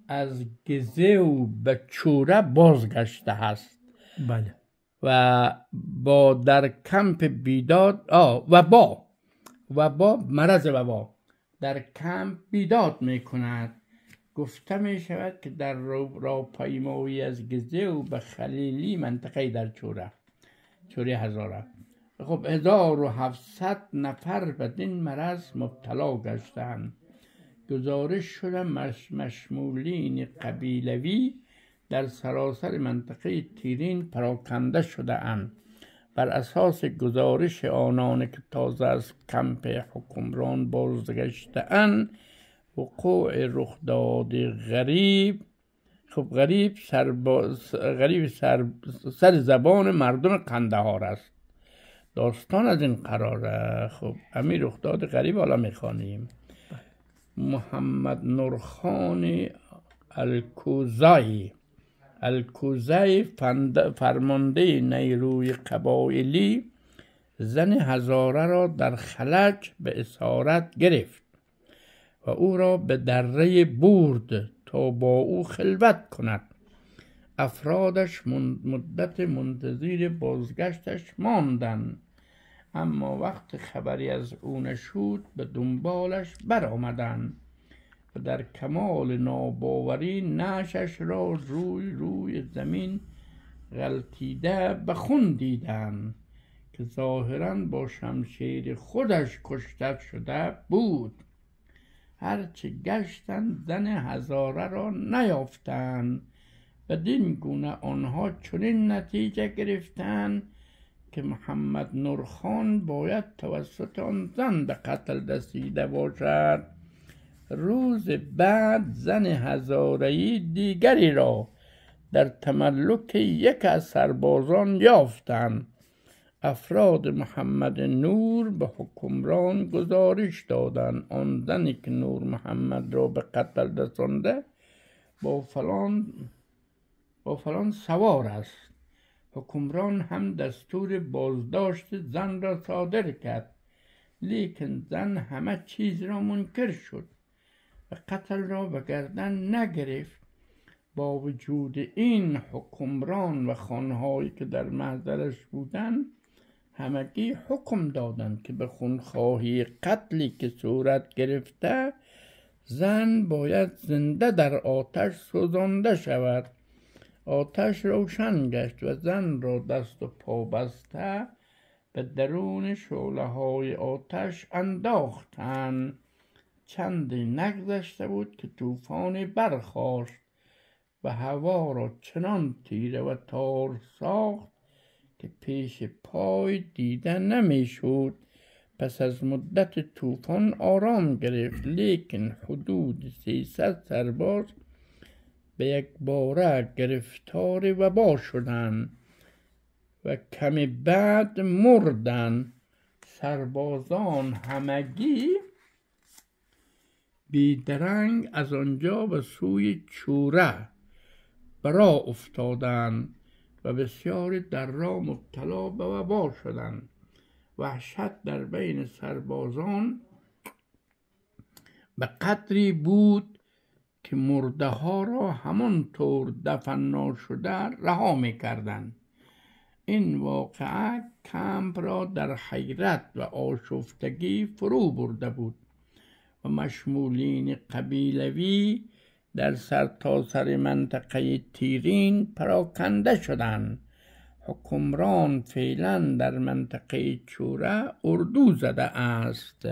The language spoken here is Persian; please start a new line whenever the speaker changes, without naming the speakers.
از گزو به چوره بازگشته است.
بله.
و با در کمپ بیداد وبا مرض وبا در کمپ بیداد می کند. گفته می شود که در راهپیمایی از گزو به خلیلی منطقه در چوره هزاره، خب 1700 نفر بدین مرض مبتلا گشتند. گزارش شده مشمولین قبیلوی در سراسر منطقه تیرین پراکنده شده اند. بر اساس گزارش آنان که تازه از کمپ حکمران بازگشته اند، وقوع رخداد غریب سر زبان مردم قندهار است. داستان از این قراره. خب همین رخداد غریب حالا میخوانیم. محمد نورخان الکوزی فرمانده نیروی قبایلی زن هزاره را در خلج به اسارت گرفت و او را به دره برد تا با او خلوت کند. افرادش مدت منتظر بازگشتش ماندند، اما وقت خبری از او نشد به دنبالش برآمدند و در کمال ناباوری نعشش را روی زمین غلتیده به خون دیدند که ظاهراً با شمشیر خودش کشته شده بود. هرچه گشتند زن هزاره را نیافتند. بدین گونه آنها چنین نتیجه گرفتند که محمد نورخان باید توسط آن زن به قتل رسیده باشد. روز بعد زن هزاره‌ای دیگری را در تملک یک از سربازان یافتند. افراد محمد نور به حکمران گزارش دادند آن زنی که نور محمد را به قتل رسانده با فلان سوار است. حکمران هم دستور بازداشت زن را صادر کرد، لیکن زن همه چیز را منکر شد و قتل را به گردن نگرفت. با وجود این حکمران و خانهایی که در محضرش بودند همگی حکم دادند که به خونخواهی قتلی که صورت گرفته زن باید زنده در آتش سوزانده شود. آتش روشن گشت و زن را دست و پا بسته به درون شعله‌های آتش انداختند. چندی نگذشته بود که طوفانی برخاست و هوا را چنان تیره و تار ساخت که پیش پای دیده نمیشد. پس از مدت طوفان آرام گرفت، لیکن حدود 300 سرباز به یک باره گرفتار وبا شدند و کمی بعد مردند. سربازان همگی بیدرنگ از آنجا به سوی چوره برا افتادند و بسیاری در راه مبتلا به وبا شدند. وحشت در بین سربازان به قدری بود که مرده ها را همانطور دفن ناشده رها می کردند. این واقعه کمپ را در حیرت و آشفتگی فرو برده بود و مشمولین قبیلوی در سرتاسر منطقه تیرین پراکنده شدند. حکمران فعلا در منطقه چوره اردو زده است.